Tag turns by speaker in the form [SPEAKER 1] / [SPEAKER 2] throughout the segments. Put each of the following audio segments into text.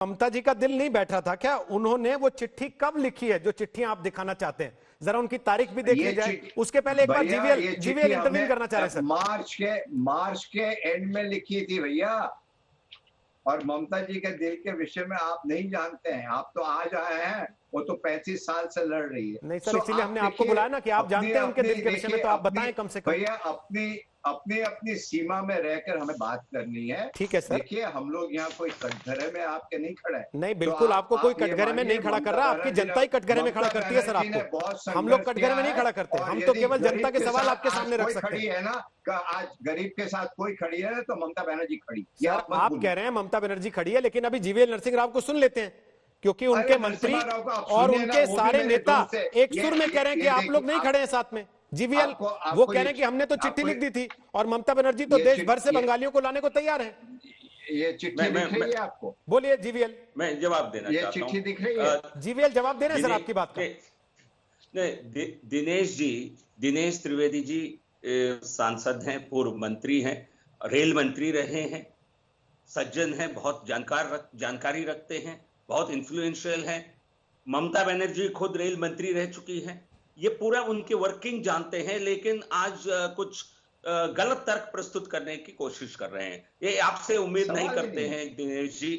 [SPEAKER 1] ममता जी का दिल नहीं बैठा था क्या? उन्होंने वो चिट्ठी कब लिखी है जो चिट्ठियां आप दिखाना चाहते हैं? जरा उनकी तारीख भी देख ली जाए। उसके पहले एक बार जीवीएल इंटरव्यू करना चाह रहे हैं सर।
[SPEAKER 2] मार्च के एंड में लिखी थी भैया। और ममता जी के दिल के विषय में आप नहीं जानते हैं। आप तो आज आए हैं, वो तो 35 साल से लड़ रही है।
[SPEAKER 1] नहीं सर, इसीलिए हमने आपको बुलाया ना कि आप जानते हैं उनके दिल के विषय में, तो आप बताएं कम से कम।
[SPEAKER 2] भैया अपनी सीमा में रहकर हमें बात करनी है।
[SPEAKER 1] ठीक है सर।
[SPEAKER 2] देखिए, हम लोग यहाँ कोई कटघरे में आपके नहीं खड़े।
[SPEAKER 1] नहीं, बिल्कुल आपको कोई कटघरे में नहीं खड़ा कर रहा, आपकी जनता ही कटघरे में खड़ा करती है सर आपको। हम लोग कटघरे में नहीं खड़ा करते, हम तो केवल जनता के सवाल आपके सामने रख सकते हैं।
[SPEAKER 2] है ना, आज गरीब के साथ कोई खड़ी है तो ममता बनर्जी खड़ी।
[SPEAKER 1] आप कह रहे हैं ममता बनर्जी खड़ी है, लेकिन अभी जीवीएल नरसिंह राव को सुन लेते हैं, क्योंकि उनके मंत्री और उनके सारे नेता एक सुर में कह रहे हैं कि आप लोग नहीं खड़े हैं साथ में। जीवीएल वो कह रहे हैं कि हमने तो चिट्ठी लिख दी थी और ममता बनर्जी तो देश भर से बंगालियों को लाने को तैयार है।
[SPEAKER 2] ये चिट्ठी दिख रही है आपको?
[SPEAKER 1] बोलिए जीवीएल।
[SPEAKER 3] मैं जवाब देना चाहता हूं।
[SPEAKER 2] ये चिट्ठी दिख रही है?
[SPEAKER 1] जीवीएल जवाब दे रहे हैं सर आपकी बात का।
[SPEAKER 3] दिनेश त्रिवेदी जी सांसद हैं, पूर्व मंत्री हैं, रेल मंत्री रहे हैं, सज्जन हैं, बहुत जानकारी रखते हैं, बहुत इन्फ्लुएंशियल हैं। ममता बनर्जी खुद रेल मंत्री रह चुकी हैं, ये पूरा उनके वर्किंग जानते हैं, लेकिन आज कुछ गलत तर्क प्रस्तुत करने की कोशिश कर रहे हैं। ये आपसे उम्मीद नहीं करते हैं दिनेश जी,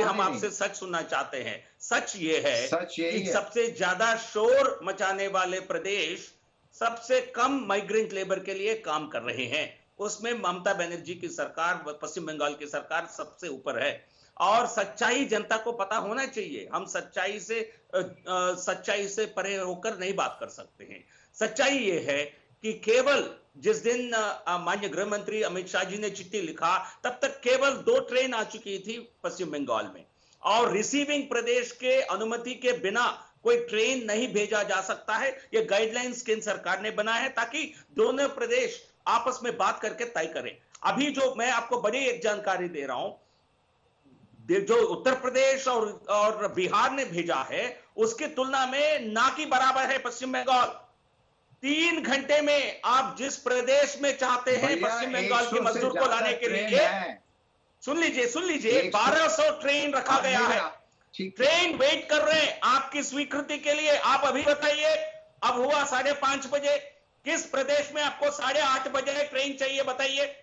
[SPEAKER 3] हम आपसे सच सुनना चाहते हैं। सच ये है कि सबसे ज्यादा शोर मचाने वाले प्रदेश सबसे कम माइग्रेंट लेबर के लिए काम कर रहे हैं, उसमें ममता बनर्जी की सरकार, पश्चिम बंगाल की सरकार सबसे ऊपर है। और सच्चाई जनता को पता होना चाहिए। हम सच्चाई से परे होकर नहीं बात कर सकते हैं। सच्चाई ये है कि केवल जिस दिन माननीय गृह मंत्री अमित शाह जी ने चिट्ठी लिखा, तब तक केवल 2 ट्रेन आ चुकी थी पश्चिम बंगाल में, और रिसीविंग प्रदेश के अनुमति के बिना कोई ट्रेन नहीं भेजा जा सकता है। यह गाइडलाइंस केंद्र सरकार ने बनाया है ताकि दोनों प्रदेश आपस में बात करके तय करें। अभी जो मैं आपको बड़ी एक जानकारी दे रहा हूं, जो उत्तर प्रदेश और बिहार ने भेजा है, उसकी तुलना में ना की बराबर है पश्चिम बंगाल। 3 घंटे में आप जिस प्रदेश में चाहते हैं पश्चिम बंगाल के मजदूर को लाने के लिए, सुन लीजिए 1200 ट्रेन रखा गया है। ट्रेन वेट कर रहे हैं आपकी स्वीकृति के लिए। आप अभी बताइए, अब हुआ 5:30 बजे, किस प्रदेश में आपको 8:30 बजे ट्रेन चाहिए बताइए,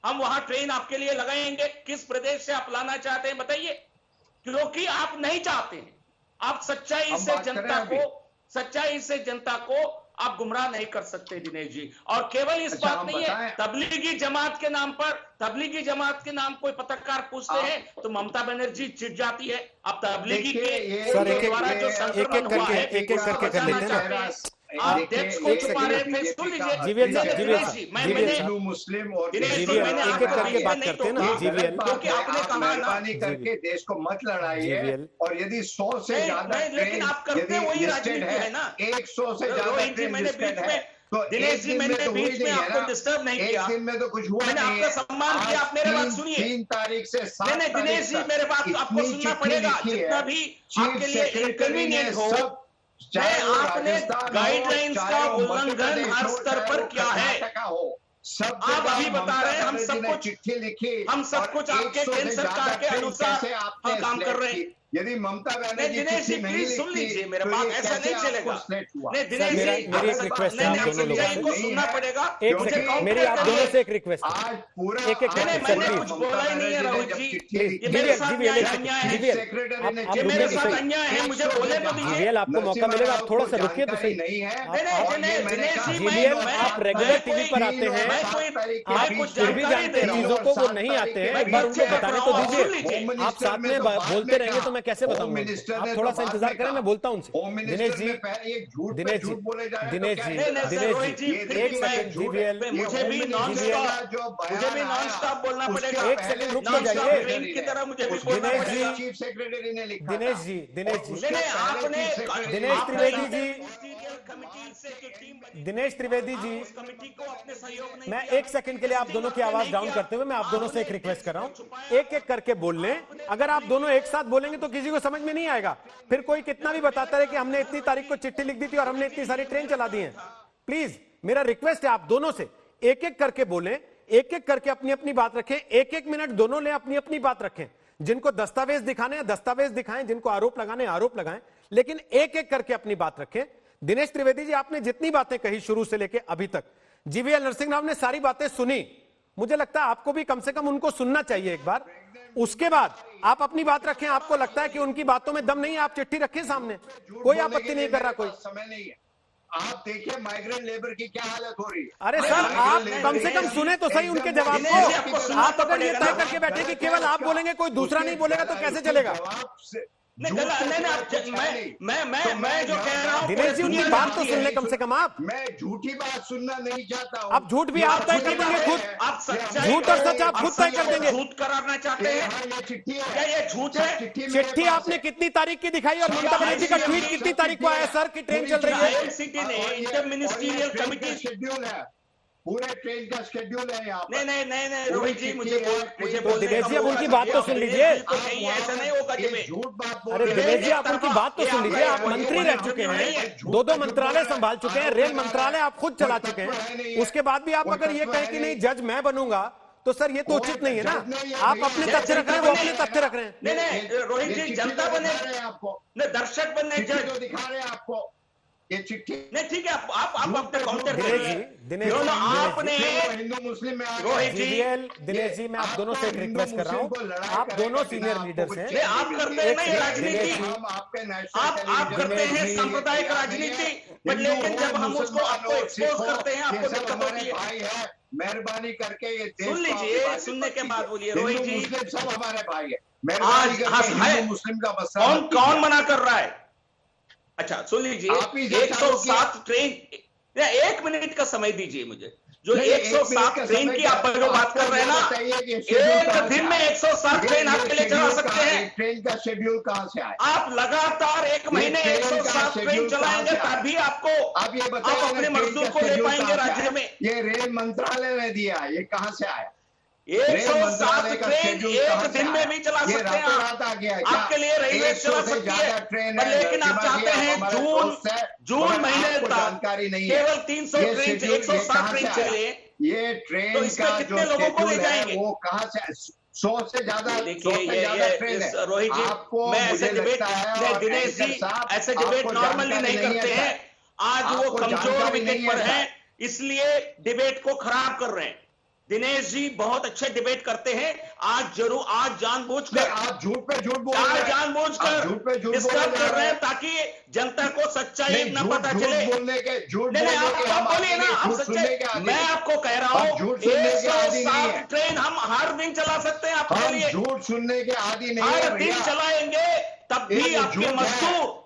[SPEAKER 3] हम वहां ट्रेन आपके लिए लगाएंगे। किस प्रदेश से आप लाना चाहते हैं बताइए, क्योंकि आप नहीं चाहते हैं। आप सच्चाई से जनता को आप गुमराह नहीं कर सकते दिनेश जी। और केवल इस बात नहीं है, तबलीगी जमात के नाम कोई पत्रकार पूछते हैं तो ममता बनर्जी चिढ़ जाती है। अब तबलीगी के द्वारा जो संक्रमण हुआ है,
[SPEAKER 1] एक एक करके कर लेते हैं।
[SPEAKER 3] आप देश को छुपा रहे थे। सुन लीजिए
[SPEAKER 2] मुस्लिम और
[SPEAKER 1] एक एक करके बात करते हैं ना जीवीएल,
[SPEAKER 2] क्योंकि आपने मेहरबानी करके देश को मत लड़ाइए। और यदि 100 से ज्यादा
[SPEAKER 3] लेकिन आप करते वही राजनीति है ना।
[SPEAKER 2] 100 से ज्यादा
[SPEAKER 3] दिनेश जी, मैंने बीच में आपको डिस्टर्ब नहीं किया।
[SPEAKER 2] दिन में तो कुछ हुआ,
[SPEAKER 3] मैंने आपका सम्मान किया। आप मेरे बात सुनिए।
[SPEAKER 2] 3 तारीख से 7 तारीख
[SPEAKER 3] दिनेश जी, मेरे बात आपको सुनना पड़ेगा, जितना भी आपके लिए इनकन्वीनियंट हो। आपने गाइडलाइंस का उल्लंघन हर स्तर पर किया है। आप अभी बता रहे हैं हम सब कुछ आपके केंद्र सरकार के अनुसार हम काम कर रहे हैं।
[SPEAKER 2] यदि ममता बनर्जी
[SPEAKER 3] दिनेश जी प्लीज सुन लीजिए मेरे बात, ऐसा नहीं चलेगा। नहीं दिनेश जी,
[SPEAKER 1] मेरी एक रिक्वेस्ट है आप दोनों लोगों
[SPEAKER 3] को सुनना पड़ेगा।
[SPEAKER 1] मेरी आप दोनों से एक रिक्वेस्ट है, एक एक
[SPEAKER 3] मैंने कुछ बोला ही नहीं है राहुल जी। ये मेरे साथ अन्याय है, मुझे बोले तो दीजिए।
[SPEAKER 1] आपको मौका मिलेगा, आप थोड़ा सा रुकिए तो सही। आप रेगुलर टीवी पर आते हैं, आप फिर भी जानते हैं चीजों को, वो नहीं आते हैं। एक बार उनको बताने तो दीजिए। आप साथ में बोलते रहेंगे तो मैं कैसे बताऊंगा? आप थोड़ा सा इंतजार करें, मैं बोलता हूं उनसे। दिनेश जी, एक सेकंड जीवीएल,
[SPEAKER 3] मुझे भी नॉन स्टॉप बोलना पड़ेगा।
[SPEAKER 1] एक सेकंड रुक तो जाइए।
[SPEAKER 3] की तरह मुझे भी बोलना पड़ेगा।
[SPEAKER 2] चीफ सेक्रेटरी ने लिखा।
[SPEAKER 1] दिनेश जी,
[SPEAKER 3] आपने
[SPEAKER 1] दिनेश त्रिवेदी जी, दिनेश त्रिवेदी जी, मैं एक सेकंड के लिए आप दोनों की आवाज डाउन करते हुए मैं आप दोनों से एक रिक्वेस्ट कर रहा हूं, एक एक करके बोल लें। अगर आप दोनों एक साथ बोलेंगे तो किसी को समझ में नहीं आएगा। फिर कोई कितना भी बताता है कि हमने इतनी तारीख को चिट्ठी लिख दी थी और हमने इतनी सारी ट्रेन चला दी है। प्लीज मेरा रिक्वेस्ट है आप दोनों से एक एक करके बोलें, एक एक करके अपनी अपनी बात रखें। 1-1 मिनट दोनों ले अपनी अपनी बात रखें, जिनको दस्तावेज दिखाने हैं दस्तावेज दिखाएं, जिनको आरोप लगाने आरोप लगाएं, लेकिन एक एक करके अपनी बात रखें। दिनेश त्रिवेदी जी, आपने जितनी बातें कही शुरू से लेकर अभी तक, जीवीएल नरसिंह राव ने सारी बातें सुनी, मुझे लगता है आपको भी कम से कम उनको सुनना चाहिए एक बार, उसके बाद आप अपनी बात रखें। आपको लगता है कि उनकी बातों में दम नहीं है, आप चिट्ठी रखें सामने, कोई आपत्ति नहीं कर रहा कोई।
[SPEAKER 2] समय नहीं है। आप देखिए माइग्रेंट लेबर की क्या हालत हो रही है।
[SPEAKER 1] अरे सर, आप कम से कम सुने तो सही उनके जवाब को। आप अगर ये तय करके बैठे कि केवल आप बोलेंगे, कोई दूसरा नहीं बोलेगा, तो कैसे चलेगा?
[SPEAKER 3] मैं जो कह रहा हूँ,
[SPEAKER 1] दिनेश जी, उनकी बात तो सुन ले कम से कम आप।
[SPEAKER 2] मैं झूठी बात सुनना नहीं चाहता हूँ।
[SPEAKER 1] अब झूठ भी आप तय कर देंगे खुद,
[SPEAKER 3] आप
[SPEAKER 1] झूठ और सच आप खुद तय कर देंगे।
[SPEAKER 3] झूठ कराना चाहते हैं क्या? ये झूठ है?
[SPEAKER 1] चिट्ठी आपने कितनी तारीख की दिखाई और ममता बनर्जी का ट्वीट कितनी तारीख को आया सर की ट्रेन चल रही है?
[SPEAKER 3] IMCT ने इंटर मिनिस्ट्रियल कमिटी
[SPEAKER 2] शेड्यूल है, पूरे ट्रेन का शेड्यूल है यहाँ पर।
[SPEAKER 3] नहीं रोहित जी, मुझे
[SPEAKER 1] तो दिनेश जी, अब उनकी बात तो सुन लीजिए।
[SPEAKER 3] नहीं, ऐसा नहीं होगा कि मैं
[SPEAKER 2] झूठ बात बोल
[SPEAKER 1] अरे
[SPEAKER 2] रहे हैं।
[SPEAKER 1] दिनेश जी, आप उनकी बात तो सुन लीजिए। आप मंत्री रह चुके हैं, दो मंत्रालय संभाल चुके हैं, रेल मंत्रालय आप खुद चला चुके हैं, उसके बाद भी आप अगर ये कहें कि नहीं जज मैं बनूंगा, तो सर ये तो उचित नहीं है ना। आप अपने तथ्य रख रहे हैं, वो अपने तथ्य रख रहे हैं।
[SPEAKER 3] नहीं रोहित जी, जनता बने
[SPEAKER 2] आपको,
[SPEAKER 3] दर्शक बनने जज
[SPEAKER 2] दिखा रहे हैं आपको ये चिट्ठी।
[SPEAKER 3] नहीं ठीक है, आप अपने काउंटर
[SPEAKER 1] दिनेश जी, दिनेश जी,
[SPEAKER 3] आपने
[SPEAKER 2] हिंदू मुस्लिम में
[SPEAKER 3] रोहित जी,
[SPEAKER 1] दिनेश जी, मैं आप दोनों से एक रिक्वेस्ट कर रहा हूँ, आप दोनों सीनियर लीडर्स हैं।
[SPEAKER 3] आप करते हैं ना ये राजनीति,
[SPEAKER 2] हम आपके
[SPEAKER 3] आप करते हैं सांप्रदायिक राजनीति, लेकिन जब हम उसको आपको एक्सपोज करते हैं, आपको दिक्कत होती है।
[SPEAKER 2] भाई है, मेहरबानी करके ये
[SPEAKER 3] सुन लीजिए, सुनने के बाद बोलिए। रोहित जी,
[SPEAKER 2] मुस्लिम सब हमारे भाई है,
[SPEAKER 3] आज
[SPEAKER 2] हिंदू मुस्लिम का मसला
[SPEAKER 3] कौन मना कर रहा है? अच्छा सुन लीजिए, 107 ट्रेन, 1 मिनट का समय दीजिए मुझे। जो 107 ट्रेन की आप जो बात कर रहे हैं ना, एक दिन में 107 ट्रेन आपके लिए चला सकते हैं।
[SPEAKER 2] ट्रेन का शेड्यूल कहां से आया?
[SPEAKER 3] आप लगातार 1 महीने 107 ट्रेन चलाएंगे तभी आपको
[SPEAKER 2] आप ये बताइए,
[SPEAKER 3] आप अपने मजदूर को ले पाएंगे राज्य में।
[SPEAKER 2] ये रेल मंत्रालय ने दिया, ये कहां से आया?
[SPEAKER 3] 107 ट्रेन एक दिन में भी चला सकते हैं आपके लिए रेलवे चला सकती है, लेकिन आप चाहते हैं जून महीने तक
[SPEAKER 2] जानकारी नहीं है,
[SPEAKER 3] केवल 300 ट्रेन 107 ट्रेन चले।
[SPEAKER 2] ये ट्रेन
[SPEAKER 3] तो इसमें
[SPEAKER 2] का
[SPEAKER 3] कितने
[SPEAKER 2] जो
[SPEAKER 3] लोगों को ले
[SPEAKER 2] शेड्यूल है
[SPEAKER 3] जाएंगे?
[SPEAKER 2] वो कहां से 100 से ज्यादा ट्रेन है।
[SPEAKER 3] रोहित जी,
[SPEAKER 2] आपको
[SPEAKER 3] मैं ऐसे डिबेट दिनेश जी ऐसे डिबेट नॉर्मली नहीं करते हैं। आज वो कमजोर विकेट पर है, इसलिए डिबेट को खराब कर रहे हैं। दिनेश जी बहुत अच्छे डिबेट करते हैं, आज जानबूझकर
[SPEAKER 2] आप झूठ पे झूठ बोल रहे हैं,
[SPEAKER 3] जानबूझकर डिस्टर्ब कर रहे हैं ताकि जनता को सच्चाई न पता चले। नहीं आप बोलिए ना, आप सच्चाई, मैं आपको कह रहा हूँ 107 ट्रेन हम हर दिन चला सकते हैं आपके लिए,
[SPEAKER 2] झूठ सुनने के आदि नहीं,
[SPEAKER 3] हर दिन चलाएंगे, तब भी आपके मजदूर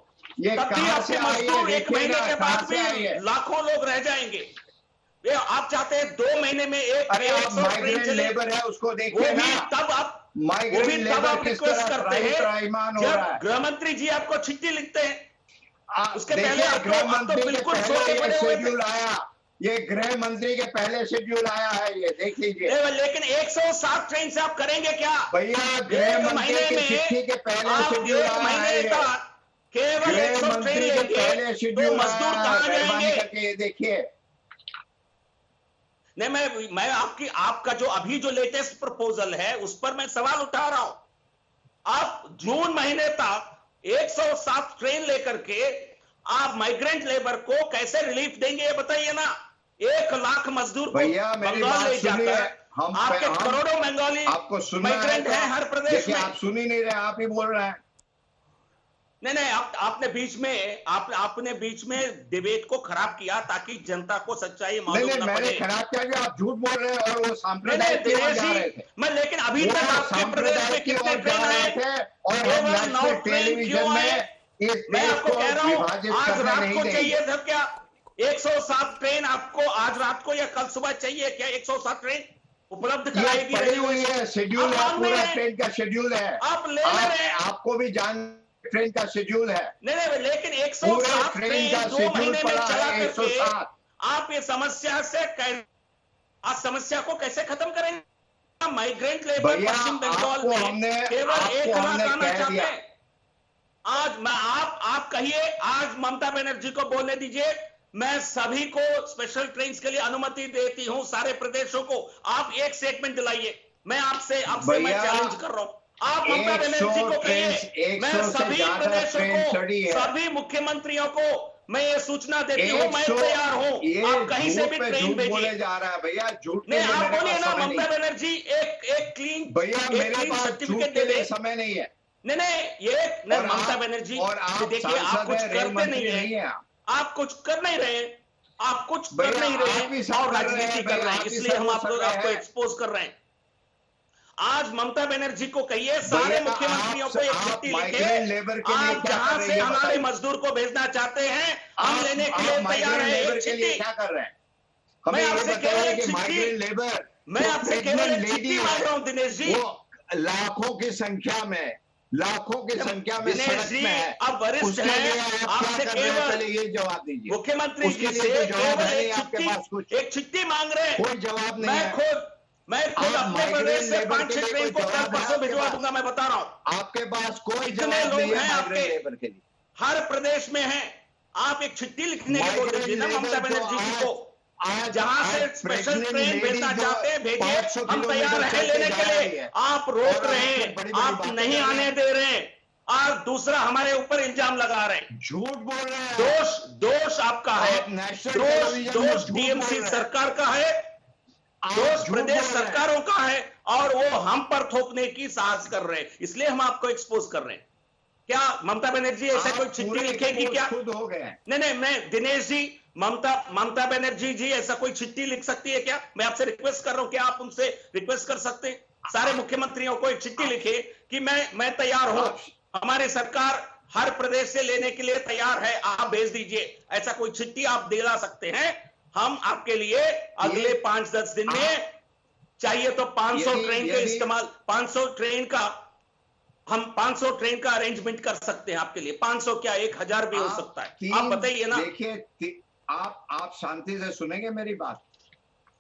[SPEAKER 3] 1 महीने के बाद भी लाखों लोग रह जाएंगे। आप चाहते हैं 2 महीने में एक
[SPEAKER 2] माइग्रेंट लेबर है उसको देखिए ना,
[SPEAKER 3] तब आप रिक्वेस्ट करते हैं जब गृह मंत्री जी आपको चिट्ठी लिखते हैं, उसके पहले आपको बिल्कुल
[SPEAKER 2] शेड्यूल आया, ये गृह मंत्री के पहले शेड्यूल आया है, ये देख लीजिए।
[SPEAKER 3] लेकिन 107 ट्रेन से आप करेंगे क्या
[SPEAKER 2] भैया? गृह मंत्री की चिट्ठी के पहले शेड्यूल आया है,
[SPEAKER 3] केवल 100 ट्रेन लेंगे तो मजदूर कहाँ जाएंगे?
[SPEAKER 2] देखिए
[SPEAKER 3] नहीं, मैं आपका जो अभी जो लेटेस्ट प्रपोजल है उस पर मैं सवाल उठा रहा हूं। आप जून महीने तक 107 ट्रेन लेकर के आप माइग्रेंट लेबर को कैसे रिलीफ देंगे ये बताइए ना। 1 लाख मजदूर को बंगाल ले जाकर, आपके करोड़ों बंगाली माइग्रेंट हैं हर प्रदेश में।
[SPEAKER 2] आप सुन ही नहीं रहे, आप ही बोल रहे हैं।
[SPEAKER 3] नहीं आपने बीच में डिबेट को खराब किया ताकि जनता को सच्चाई मालूम न पड़े।
[SPEAKER 2] मैंने खराब किया, आप झूठ बोल रहे हैं और वो सांप्रदायिक
[SPEAKER 3] मैं लेकिन अभी तक आपके प्रदेश में कितने ट्रेन है और केवल 9 ट्रेन क्यों है? मैं आपको कह रहा हूं आज रात को चाहिए था क्या 107 ट्रेन? आपको आज रात को या कल सुबह चाहिए क्या 107 ट्रेन? उपलब्ध कराएगी
[SPEAKER 2] पड़ी हुई है, शेड्यूल है, पूरा ट्रेन का शेड्यूल है,
[SPEAKER 3] आप ले रहे हैं,
[SPEAKER 2] आपको भी ट्रेन का शेड्यूल है।
[SPEAKER 3] नहीं लेकिन 107 ट्रेन 2 महीने में चला करके आप ये समस्या को कैसे खत्म करेंगे? माइग्रेंट लेबर पश्चिम बंगाल में केवल 1 लाख आना चाहते हैं। आज आप कहिए, आज ममता बनर्जी को बोलने दीजिए, मैं सभी को स्पेशल ट्रेन के लिए अनुमति देती हूं, सारे प्रदेशों को। आप एक स्टेटमेंट दिलाइए, मैं आपसे मैं चैलेंज कर रहा हूं। आप ममता
[SPEAKER 2] 100
[SPEAKER 3] बनर्जी को
[SPEAKER 2] ट्रेन,
[SPEAKER 3] कहिए,
[SPEAKER 2] 100
[SPEAKER 3] मैं
[SPEAKER 2] से
[SPEAKER 3] सभी
[SPEAKER 2] ज्यादा
[SPEAKER 3] प्रदेशों
[SPEAKER 2] ट्रेन
[SPEAKER 3] को,
[SPEAKER 2] चढ़ी है।
[SPEAKER 3] सभी मुख्यमंत्रियों को मैं ये सूचना देती हूँ, मैं
[SPEAKER 2] 100
[SPEAKER 3] तैयार हूँ,
[SPEAKER 2] ये
[SPEAKER 3] आप कहीं से
[SPEAKER 2] झूठ
[SPEAKER 3] भी
[SPEAKER 2] पे
[SPEAKER 3] ट्रेन
[SPEAKER 2] झूठ
[SPEAKER 3] भेजिए।
[SPEAKER 2] बोले जा रहा है भैया, झूठ के
[SPEAKER 3] नहीं,
[SPEAKER 2] लिए
[SPEAKER 3] आप
[SPEAKER 2] मेरे
[SPEAKER 3] बोलिए
[SPEAKER 2] पास
[SPEAKER 3] ना
[SPEAKER 2] समय
[SPEAKER 3] ममता
[SPEAKER 2] नहीं।
[SPEAKER 3] बनर्जी एक क्लीन,
[SPEAKER 2] भैया
[SPEAKER 3] एक
[SPEAKER 2] मेरे
[SPEAKER 3] क्लीन
[SPEAKER 2] पास झूठ
[SPEAKER 3] सर्टिफिकेट
[SPEAKER 2] के
[SPEAKER 3] दे
[SPEAKER 2] लिए
[SPEAKER 3] दे।
[SPEAKER 2] समय नहीं है।
[SPEAKER 3] नहीं, ये नहीं,
[SPEAKER 2] और
[SPEAKER 3] ममता
[SPEAKER 2] आप-
[SPEAKER 3] बनर्जी,
[SPEAKER 2] और आप
[SPEAKER 3] देखिए आप
[SPEAKER 2] सांसद
[SPEAKER 3] कुछ
[SPEAKER 2] हैं, रेल
[SPEAKER 3] करते
[SPEAKER 2] मंत्री
[SPEAKER 3] नहीं
[SPEAKER 2] नहीं
[SPEAKER 3] है,
[SPEAKER 2] है।
[SPEAKER 3] आप कुछ कर नहीं रहे, आप कुछ कर
[SPEAKER 2] भैया
[SPEAKER 3] नहीं
[SPEAKER 2] आप
[SPEAKER 3] रहे
[SPEAKER 2] ही सब
[SPEAKER 3] और
[SPEAKER 2] कर रहे
[SPEAKER 3] राजनीति
[SPEAKER 2] हैं,
[SPEAKER 3] कर
[SPEAKER 2] भैया
[SPEAKER 3] रहे हैं,
[SPEAKER 2] आप ही
[SPEAKER 3] इसलिए
[SPEAKER 2] सब
[SPEAKER 3] हम
[SPEAKER 2] वो
[SPEAKER 3] आपको
[SPEAKER 2] कर रहे
[SPEAKER 3] आपको
[SPEAKER 2] हैं।
[SPEAKER 3] एक्सपोज कर रहे हैं। आज ममता बनर्जी को कहिए, सारे
[SPEAKER 2] भैया,
[SPEAKER 3] मुख्यमंत्रियों को एक
[SPEAKER 2] आप
[SPEAKER 3] चिट्ठी लिखे,
[SPEAKER 2] माइग्रेंट लेबर के लिए
[SPEAKER 3] आप
[SPEAKER 2] क्या
[SPEAKER 3] जहां
[SPEAKER 2] कर रहे
[SPEAKER 3] से
[SPEAKER 2] हैं, ये
[SPEAKER 3] हमारे
[SPEAKER 2] बताइए।
[SPEAKER 3] मजदूर को भेजना चाहते हैं, हम लेने के लिए
[SPEAKER 2] आप
[SPEAKER 3] तैयार
[SPEAKER 2] माइग्रेंट
[SPEAKER 3] है।
[SPEAKER 2] लेबर
[SPEAKER 3] एक
[SPEAKER 2] के लिए
[SPEAKER 3] चिट्ठी,
[SPEAKER 2] क्या कर रहे हैं? हमें
[SPEAKER 3] मैं
[SPEAKER 2] ये
[SPEAKER 3] आपसे केवल
[SPEAKER 2] बताइए
[SPEAKER 3] एक
[SPEAKER 2] कि
[SPEAKER 3] चिट्ठी,
[SPEAKER 2] माइग्रेंट लेबर
[SPEAKER 3] मैं
[SPEAKER 2] जो
[SPEAKER 3] आपसे केवल
[SPEAKER 2] प्रेग्नेंट
[SPEAKER 3] एक चिट्ठी
[SPEAKER 2] लेडी
[SPEAKER 3] मांग रहा
[SPEAKER 2] है,
[SPEAKER 3] हूं दिनेश जी।
[SPEAKER 2] वो लाखों की संख्या में, लाखों की संख्या में
[SPEAKER 3] दिनेश
[SPEAKER 2] सड़क
[SPEAKER 3] जी,
[SPEAKER 2] में है।
[SPEAKER 3] अब वरिष्ठ
[SPEAKER 2] उसके
[SPEAKER 3] हैं,
[SPEAKER 2] लिए आप
[SPEAKER 3] आपसे
[SPEAKER 2] क्या कर रहे हैं,
[SPEAKER 3] केवल
[SPEAKER 2] पहले ये जवाब दीजिए।
[SPEAKER 3] मुख्यमंत्री
[SPEAKER 2] उसके
[SPEAKER 3] जी
[SPEAKER 2] लिए
[SPEAKER 3] से
[SPEAKER 2] तो जवाब
[SPEAKER 3] केवल
[SPEAKER 2] है नहीं
[SPEAKER 3] एक
[SPEAKER 2] आपके पास कुछ,
[SPEAKER 3] चिट्ठी मांग रहे हैं।
[SPEAKER 2] कोई जवाब नहीं है।
[SPEAKER 3] मैं खुद
[SPEAKER 2] आप
[SPEAKER 3] अपने प्रदेश
[SPEAKER 2] माइग्रेंट
[SPEAKER 3] से
[SPEAKER 2] लेबर
[SPEAKER 3] 5-6
[SPEAKER 2] के लिए
[SPEAKER 3] ट्रेन
[SPEAKER 2] कोई
[SPEAKER 3] को कल
[SPEAKER 2] जवाब है
[SPEAKER 3] परसों
[SPEAKER 2] आपके
[SPEAKER 3] भिजवा
[SPEAKER 2] पास?
[SPEAKER 3] दूंगा, मैं बता रहा हूं।
[SPEAKER 2] आपके पास कोई
[SPEAKER 3] कितने
[SPEAKER 2] जवाब
[SPEAKER 3] लोग
[SPEAKER 2] नहीं है
[SPEAKER 3] हैं
[SPEAKER 2] माइग्रेंट
[SPEAKER 3] आपके?
[SPEAKER 2] लेबर के लिए।
[SPEAKER 3] हर प्रदेश में हैं, आप एक चिट्ठी लिखने के बोल दीजिए ना ममता बनर्जी जी को,
[SPEAKER 2] आज
[SPEAKER 3] जहां से स्पेशल ट्रेन भेजना चाहते हैं भेजिए, हम तैयार हैं लेने के लिए। आप रोक रहे हैं, आप नहीं आने दे रहे हैं, और दूसरा हमारे ऊपर इल्जाम लगा रहे हैं।
[SPEAKER 2] झूठ बोल रहे हैं।
[SPEAKER 3] दोष आपका है,
[SPEAKER 2] आप नेशनल टेलीविजन में
[SPEAKER 3] दोष
[SPEAKER 2] झूठ बोल
[SPEAKER 3] टीएमसी
[SPEAKER 2] रहे हैं।
[SPEAKER 3] सरकार का है,
[SPEAKER 2] आप
[SPEAKER 3] दोष
[SPEAKER 2] झूठ
[SPEAKER 3] प्रदेश
[SPEAKER 2] बोल रहे हैं।
[SPEAKER 3] सरकारों का है, और वो हम पर थोपने की साहस कर रहे हैं, इसलिए हम आपको एक्सपोज कर रहे हैं। क्या ममता बनर्जी ऐसा कोई
[SPEAKER 2] आप
[SPEAKER 3] चिट्ठी
[SPEAKER 2] पूरे
[SPEAKER 3] लिखेगी क्या?
[SPEAKER 2] खुद हो गए हैं।
[SPEAKER 3] नहीं, मैं दिनेश जी, ममता बनर्जी जी ऐसा कोई चिट्ठी लिख सकती है क्या? मैं आपसे रिक्वेस्ट कर रहा हूं, क्या आप उनसे रिक्वेस्ट कर सकते हैं? सारे मुख्यमंत्रियों को एक चिट्ठी लिखे कि मैं तैयार हूं, हमारी सरकार हर प्रदेश से लेने के लिए तैयार है, आप भेज दीजिए। ऐसा कोई चिट्ठी आप दिला सकते हैं, हम आपके लिए अगले 5-10 दिन में, चाहिए तो 500 ट्रेन के इस्तेमाल, 500 ट्रेन का, हम 500 ट्रेन का अरेंजमेंट कर सकते हैं आपके लिए। 500 क्या 1000 भी हो सकता है, आप बताइए ना।
[SPEAKER 2] देखिए, आप शांति से सुनेंगे मेरी बात?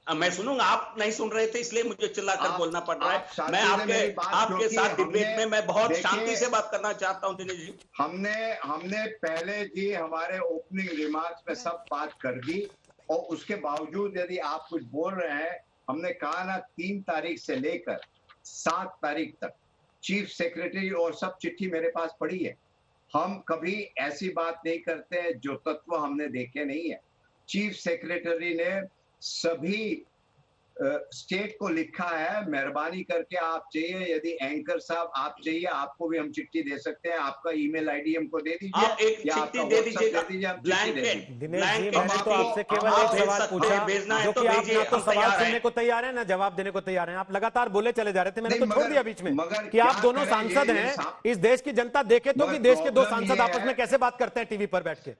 [SPEAKER 3] मैं सुनूंगा, आप नहीं सुन रहे थे इसलिए मुझे चिल्लाकर बोलना पड़ रहा है। मैं आपके साथ डिबेट में मैं बहुत शांति से बात करना चाहता हूं दिनेश जी।
[SPEAKER 2] हमने पहले जी हमारे ओपनिंग रिमार्क्स में सब बात कर दी, और उसके बावजूद यदि आप कुछ बोल रहे हैं, हमने कहा ना 3 तारीख से लेकर 7 तारीख तक चीफ सेक्रेटरी और सब चिट्ठी मेरे पास पड़ी है। हम कभी ऐसी बात नहीं करते हैं जो तत्व हमने देखे नहीं है। चीफ सेक्रेटरी ने सभी स्टेट को लिखा है, मेहरबानी करके आप चाहिए, यदि एंकर साहब आप चाहिए, आपको भी हम चिट्ठी दे सकते हैं, आपका ईमेल आईडी हमको दे दीजिए,
[SPEAKER 3] आप एक चिट्ठी दे दीजिएगा,
[SPEAKER 1] दिनेश जी, मैंने तो आपसे केवल एक सवाल पूछा, जो कि आप ना तो सवाल सुनने को तैयार है ना जवाब देने को तैयार है। आप लगातार बोले चले जा रहे थे, मैंने तो छोड़ दिया बीच में कि आप दोनों सांसद हैं, इस देश की जनता देखे तो कि देश के 2 सांसद आपस में कैसे बात करते हैं टीवी पर बैठ के।